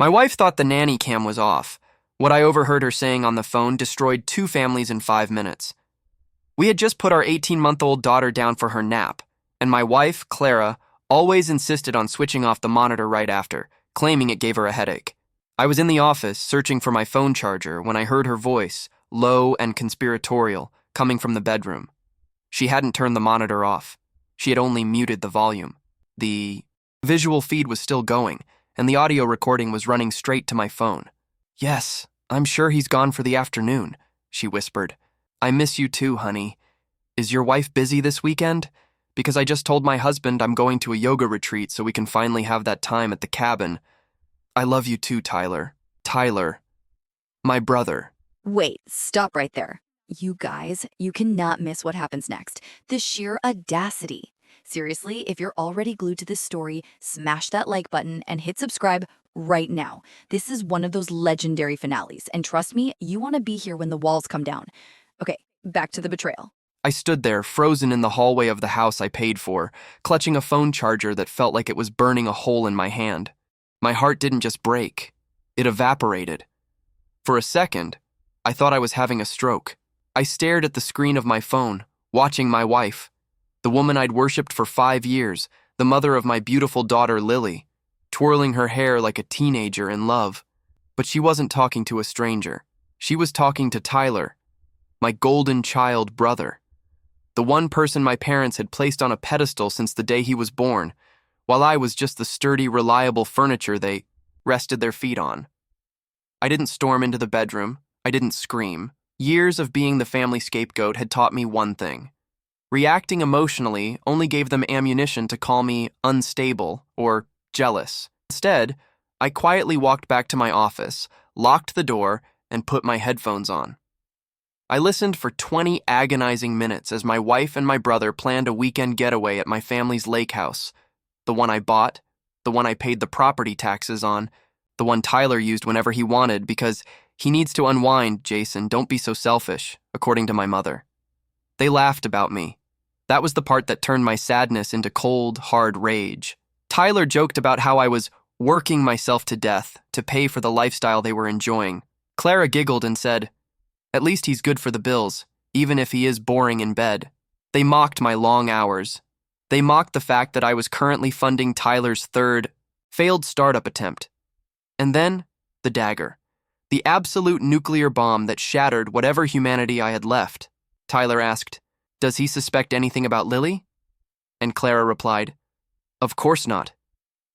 My wife thought the nanny cam was off. What I overheard her saying on the phone destroyed two families in 5 minutes. We had just put our 18-month-old daughter down for her nap, and my wife, Clara, always insisted on switching off the monitor right after, claiming it gave her a headache. I was in the office searching for my phone charger when I heard her voice, low and conspiratorial, coming from the bedroom. She hadn't turned the monitor off. She had only muted the volume. The visual feed was still going, and the audio recording was running straight to my phone. "Yes, I'm sure he's gone for the afternoon," she whispered. "I miss you too, honey. Is your wife busy this weekend? Because I just told my husband I'm going to a yoga retreat so we can finally have that time at the cabin. I love you too, Tyler. Tyler. My brother." Wait, stop right there. You guys, you cannot miss what happens next. The sheer audacity. Seriously, if you're already glued to this story, smash that like button and hit subscribe right now. This is one of those legendary finales, and trust me, you want to be here when the walls come down. Okay, back to the betrayal. I stood there, frozen in the hallway of the house I paid for, clutching a phone charger that felt like it was burning a hole in my hand. My heart didn't just break. It evaporated. For a second, I thought I was having a stroke. I stared at the screen of my phone, watching my wife, the woman I'd worshipped for 5 years, the mother of my beautiful daughter Lily, twirling her hair like a teenager in love. But she wasn't talking to a stranger. She was talking to Tyler, my golden child brother, the one person my parents had placed on a pedestal since the day he was born, while I was just the sturdy, reliable furniture they rested their feet on. I didn't storm into the bedroom. I didn't scream. Years of being the family scapegoat had taught me one thing. Reacting emotionally only gave them ammunition to call me unstable or jealous. Instead, I quietly walked back to my office, locked the door, and put my headphones on. I listened for 20 agonizing minutes as my wife and my brother planned a weekend getaway at my family's lake house, the one I bought, the one I paid the property taxes on, the one Tyler used whenever he wanted because he needs to unwind, Jason, don't be so selfish, according to my mother. They laughed about me. That was the part that turned my sadness into cold, hard rage. Tyler joked about how I was working myself to death to pay for the lifestyle they were enjoying. Clara giggled and said, "At least he's good for the bills, even if he is boring in bed." They mocked my long hours. They mocked the fact that I was currently funding Tyler's third failed startup attempt. And then, the dagger. The absolute nuclear bomb that shattered whatever humanity I had left. Tyler asked, "Does he suspect anything about Lily?" And Clara replied, "Of course not.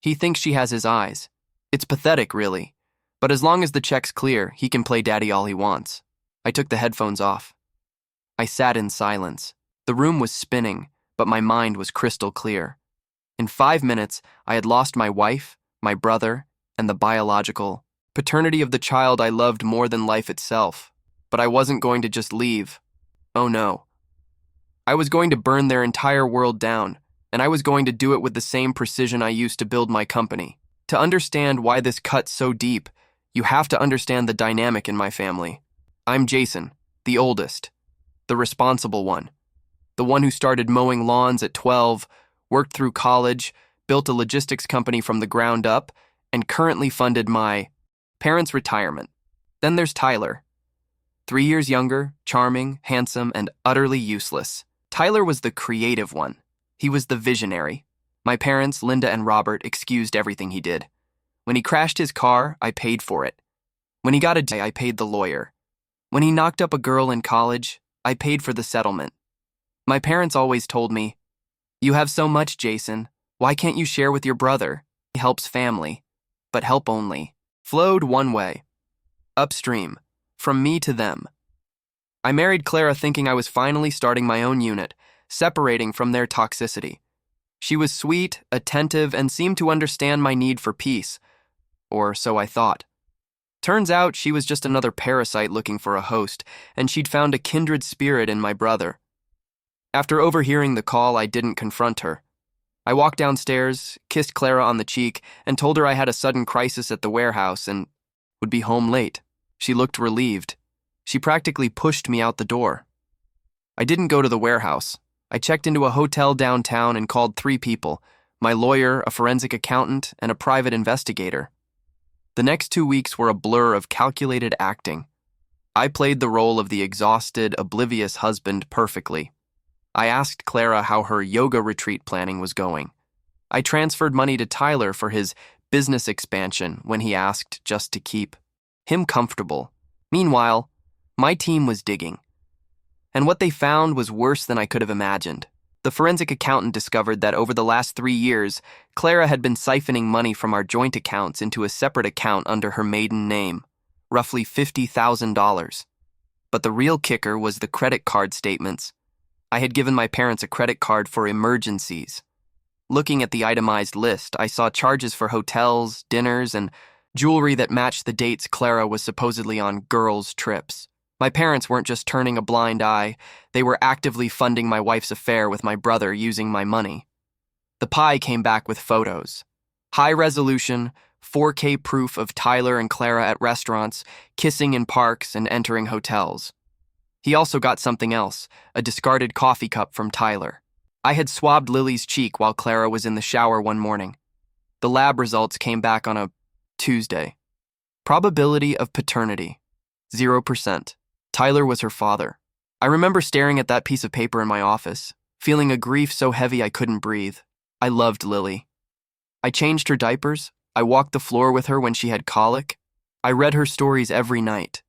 He thinks she has his eyes. It's pathetic, really. But as long as the check's clear, he can play daddy all he wants." I took the headphones off. I sat in silence. The room was spinning, but my mind was crystal clear. In 5 minutes, I had lost my wife, my brother, and the biological paternity of the child I loved more than life itself. But I wasn't going to just leave. Oh no. I was going to burn their entire world down, and I was going to do it with the same precision I used to build my company. To understand why this cuts so deep, you have to understand the dynamic in my family. I'm Jason, the oldest, the responsible one, the one who started mowing lawns at 12, worked through college, built a logistics company from the ground up, and currently funded my parents' retirement. Then there's Tyler. 3 years younger, charming, handsome, and utterly useless. Tyler was the creative one. He was the visionary. My parents, Linda and Robert, excused everything he did. When he crashed his car, I paid for it. When he got a day, I paid the lawyer. When he knocked up a girl in college, I paid for the settlement. My parents always told me, "You have so much, Jason. Why can't you share with your brother? He helps family, but help only." Flowed one way, upstream, from me to them. I married Clara thinking I was finally starting my own unit, separating from their toxicity. She was sweet, attentive, and seemed to understand my need for peace, or so I thought. Turns out she was just another parasite looking for a host, and she'd found a kindred spirit in my brother. After overhearing the call, I didn't confront her. I walked downstairs, kissed Clara on the cheek, and told her I had a sudden crisis at the warehouse and would be home late. She looked relieved. She practically pushed me out the door. I didn't go to the warehouse. I checked into a hotel downtown and called 3 people, my lawyer, a forensic accountant, and a private investigator. The next 2 weeks were a blur of calculated acting. I played the role of the exhausted, oblivious husband perfectly. I asked Clara how her yoga retreat planning was going. I transferred money to Tyler for his business expansion when he asked, just to keep him comfortable. Meanwhile, my team was digging. And what they found was worse than I could have imagined. The forensic accountant discovered that over the last 3 years, Clara had been siphoning money from our joint accounts into a separate account under her maiden name, roughly $50,000. But the real kicker was the credit card statements. I had given my parents a credit card for emergencies. Looking at the itemized list, I saw charges for hotels, dinners, and jewelry that matched the dates Clara was supposedly on girls' trips. My parents weren't just turning a blind eye, they were actively funding my wife's affair with my brother using my money. The pie came back with photos. High-resolution, 4K proof of Tyler and Clara at restaurants, kissing in parks, and entering hotels. He also got something else, a discarded coffee cup from Tyler. I had swabbed Lily's cheek while Clara was in the shower one morning. The lab results came back on a Tuesday. Probability of paternity, 0%. Tyler was her father. I remember staring at that piece of paper in my office, feeling a grief so heavy I couldn't breathe. I loved Lily. I changed her diapers. I walked the floor with her when she had colic. I read her stories every night.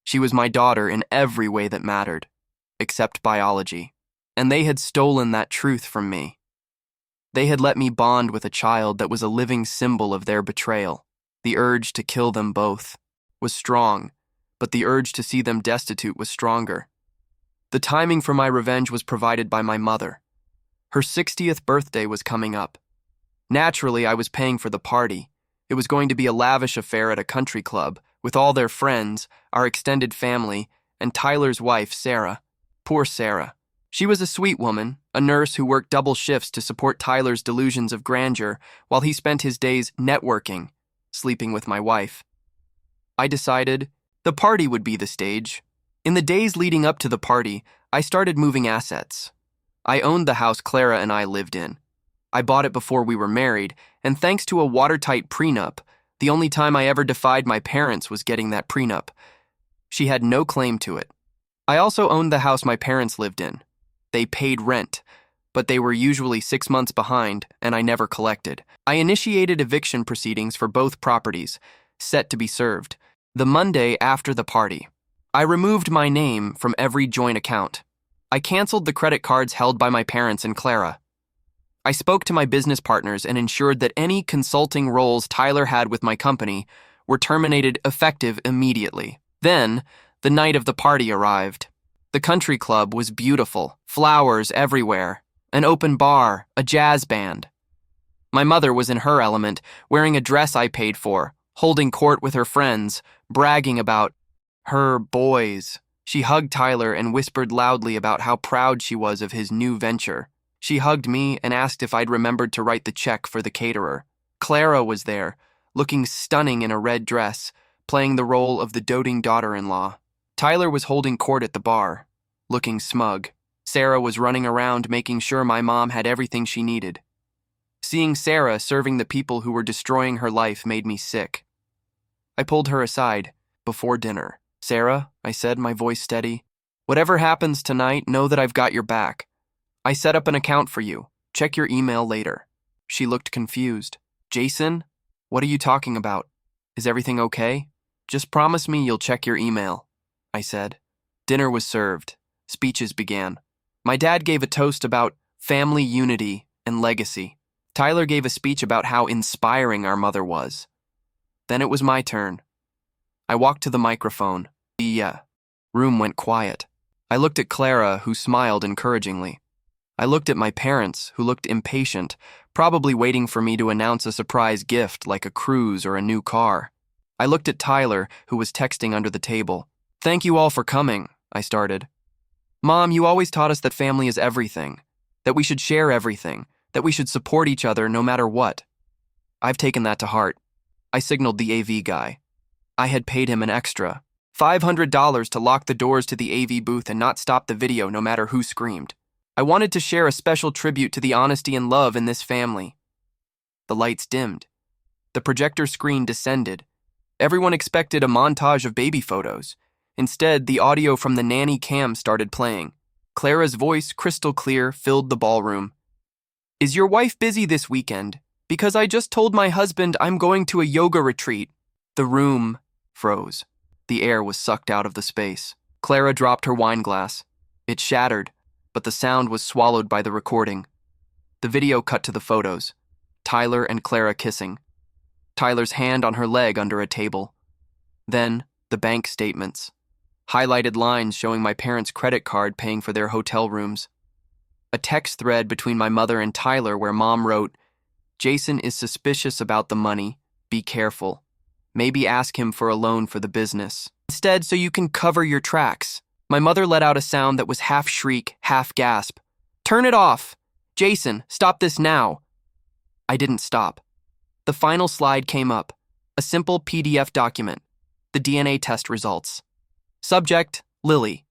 She was my daughter in every way that mattered, except biology. And they had stolen that truth from me. They had let me bond with a child that was a living symbol of their betrayal. The urge to kill them both was strong, but the urge to see them destitute was stronger. The timing for my revenge was provided by my mother. Her 60th birthday was coming up. Naturally, I was paying for the party. It was going to be a lavish affair at a country club, with all their friends, our extended family, and Tyler's wife, Sarah. Poor Sarah. She was a sweet woman, a nurse who worked double shifts to support Tyler's delusions of grandeur while he spent his days networking, sleeping with my wife. I decided the party would be the stage. In the days leading up to the party, I started moving assets. I owned the house Clara and I lived in. I bought it before we were married, and thanks to a watertight prenup, the only time I ever defied my parents was getting that prenup. She had no claim to it. I also owned the house my parents lived in. They paid rent, but they were usually 6 months behind, and I never collected. I initiated eviction proceedings for both properties, set to be served, the Monday after the party. I removed my name from every joint account. I canceled the credit cards held by my parents and Clara. I spoke to my business partners and ensured that any consulting roles Tyler had with my company were terminated effective immediately. Then, the night of the party arrived. The country club was beautiful, flowers everywhere, an open bar, a jazz band. My mother was in her element, wearing a dress I paid for, holding court with her friends, bragging about her boys. She hugged Tyler and whispered loudly about how proud she was of his new venture. She hugged me and asked if I'd remembered to write the check for the caterer. Clara was there, looking stunning in a red dress, playing the role of the doting daughter-in-law. Tyler was holding court at the bar, looking smug. Sarah was running around making sure my mom had everything she needed. Seeing Sarah serving the people who were destroying her life made me sick. I pulled her aside before dinner. "Sarah," I said, my voice steady, "whatever happens tonight, know that I've got your back. I set up an account for you. Check your email later." She looked confused. "Jason? What are you talking about? Is everything okay? Just promise me you'll check your email," I said. Dinner was served. Speeches began. My dad gave a toast about family unity and legacy. Tyler gave a speech about how inspiring our mother was. Then it was my turn. I walked to the microphone. The room went quiet. I looked at Clara, who smiled encouragingly. I looked at my parents, who looked impatient, probably waiting for me to announce a surprise gift like a cruise or a new car. I looked at Tyler, who was texting under the table. "Thank you all for coming," I started. "Mom, you always taught us that family is everything, that we should share everything, that we should support each other no matter what. I've taken that to heart." I signaled the AV guy. I had paid him an extra $500 to lock the doors to the AV booth and not stop the video no matter who screamed. I wanted to share a special tribute to the honesty and love in this family. The lights dimmed. The projector screen descended, Everyone expected a montage of baby photos. Instead, the audio from the nanny cam started playing. Clara's voice, crystal clear, filled the ballroom. "Is your wife busy this weekend? Because I just told my husband I'm going to a yoga retreat." The room froze. The air was sucked out of the space. Clara dropped her wine glass. It shattered, but the sound was swallowed by the recording. The video cut to the photos. Tyler and Clara kissing. Tyler's hand on her leg under a table. Then, the bank statements. Highlighted lines showing my parents' credit card paying for their hotel rooms. A text thread between my mother and Tyler where Mom wrote, "Jason is suspicious about the money. Be careful. Maybe ask him for a loan for the business. Instead, so you can cover your tracks." My mother let out a sound that was half shriek, half gasp. "Turn it off! Jason, stop this now!" I didn't stop. The final slide came up. A simple PDF document. The DNA test results. Subject, Lily.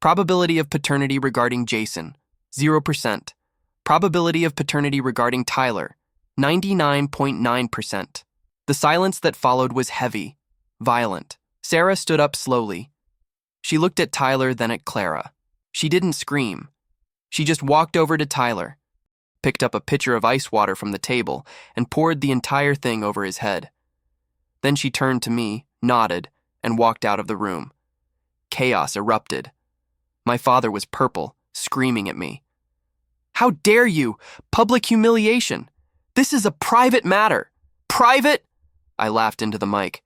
Probability of paternity regarding Jason, 0%. Probability of paternity regarding Tyler, 99.9%. The silence that followed was heavy, violent. Sarah stood up slowly. She looked at Tyler, then at Clara. She didn't scream. She just walked over to Tyler, picked up a pitcher of ice water from the table, and poured the entire thing over his head. Then she turned to me, nodded, and walked out of the room. Chaos erupted. My father was purple, screaming at me. "How dare you! Public humiliation! This is a private matter! Private?" I laughed into the mic.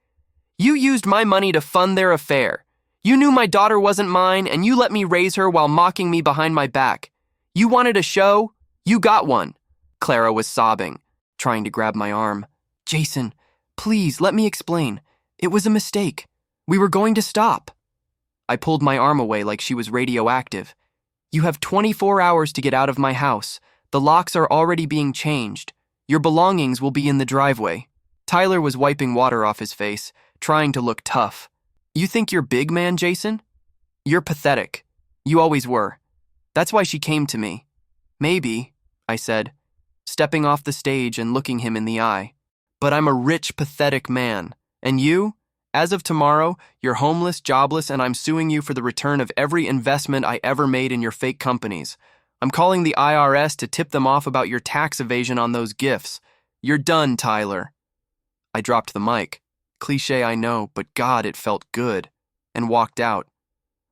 "You used my money to fund their affair. You knew my daughter wasn't mine, and you let me raise her while mocking me behind my back. You wanted a show? You got one." Clara was sobbing, trying to grab my arm. "Jason, please, let me explain. It was a mistake. We were going to stop." I pulled my arm away like she was radioactive. "You have 24 hours to get out of my house. The locks are already being changed. Your belongings will be in the driveway." Tyler was wiping water off his face, trying to look tough. "You think you're big, man, Jason? You're pathetic. You always were. That's why she came to me." "Maybe," I said, stepping off the stage and looking him in the eye. "But I'm a rich, pathetic man. And you? As of tomorrow, you're homeless, jobless, and I'm suing you for the return of every investment I ever made in your fake companies. I'm calling the IRS to tip them off about your tax evasion on those gifts. You're done, Tyler." I dropped the mic. Cliché, I know, but God, it felt good. And walked out.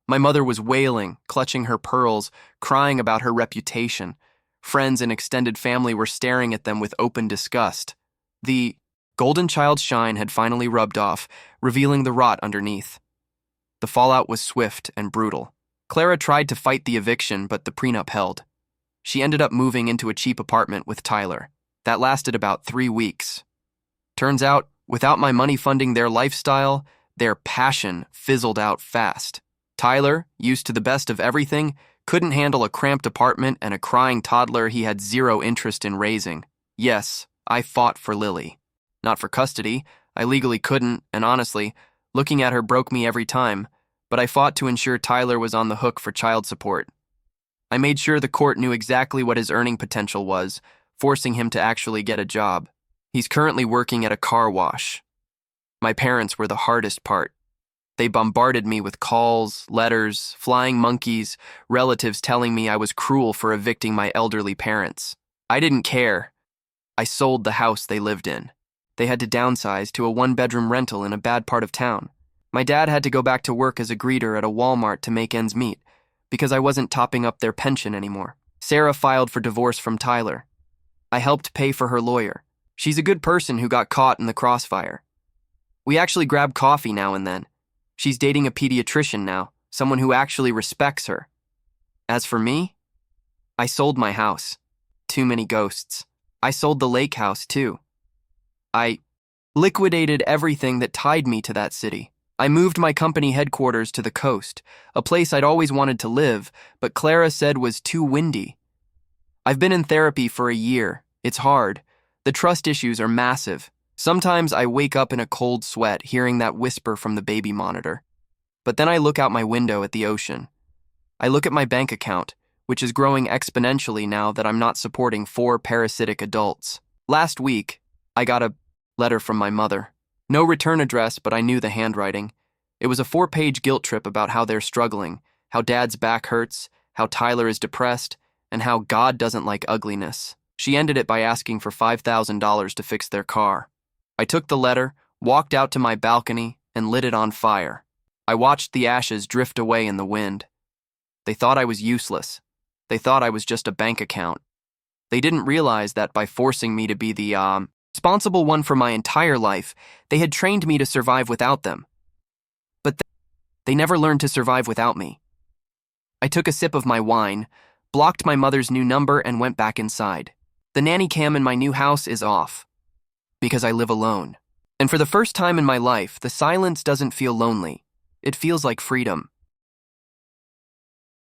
My mother was wailing, clutching her pearls, crying about her reputation. Friends and extended family were staring at them with open disgust. The golden child's shine had finally rubbed off, revealing the rot underneath. The fallout was swift and brutal. Clara tried to fight the eviction, but the prenup held. She ended up moving into a cheap apartment with Tyler. That lasted about 3 weeks. Turns out, without my money funding their lifestyle, their passion fizzled out fast. Tyler, used to the best of everything, couldn't handle a cramped apartment and a crying toddler he had zero interest in raising. Yes, I fought for Lily. Not for custody. I legally couldn't, and honestly, looking at her broke me every time, but I fought to ensure Tyler was on the hook for child support. I made sure the court knew exactly what his earning potential was, forcing him to actually get a job. He's currently working at a car wash. My parents were the hardest part. They bombarded me with calls, letters, flying monkeys, relatives telling me I was cruel for evicting my elderly parents. I didn't care. I sold the house they lived in. They had to downsize to a 1-bedroom rental in a bad part of town. My dad had to go back to work as a greeter at a Walmart to make ends meet, because I wasn't topping up their pension anymore. Sarah filed for divorce from Tyler. I helped pay for her lawyer. She's a good person who got caught in the crossfire. We actually grab coffee now and then. She's dating a pediatrician now, someone who actually respects her. As for me, I sold my house. Too many ghosts. I sold the lake house, too. I liquidated everything that tied me to that city. I moved my company headquarters to the coast, a place I'd always wanted to live, but Clara said was too windy. I've been in therapy for a year. It's hard. The trust issues are massive. Sometimes I wake up in a cold sweat hearing that whisper from the baby monitor. But then I look out my window at the ocean. I look at my bank account, which is growing exponentially now that I'm not supporting 4 parasitic adults. Last week, I got a letter from my mother. No return address, but I knew the handwriting. It was a 4-page guilt trip about how they're struggling, how Dad's back hurts, how Tyler is depressed, and how God doesn't like ugliness. She ended it by asking for $5,000 to fix their car. I took the letter, walked out to my balcony, and lit it on fire. I watched the ashes drift away in the wind. They thought I was useless. They thought I was just a bank account. They didn't realize that by forcing me to be the responsible one for my entire life, they had trained me to survive without them. But they never learned to survive without me. I took a sip of my wine, blocked my mother's new number, and went back inside. The nanny cam in my new house is off, because I live alone. And for the first time in my life, the silence doesn't feel lonely. It feels like freedom.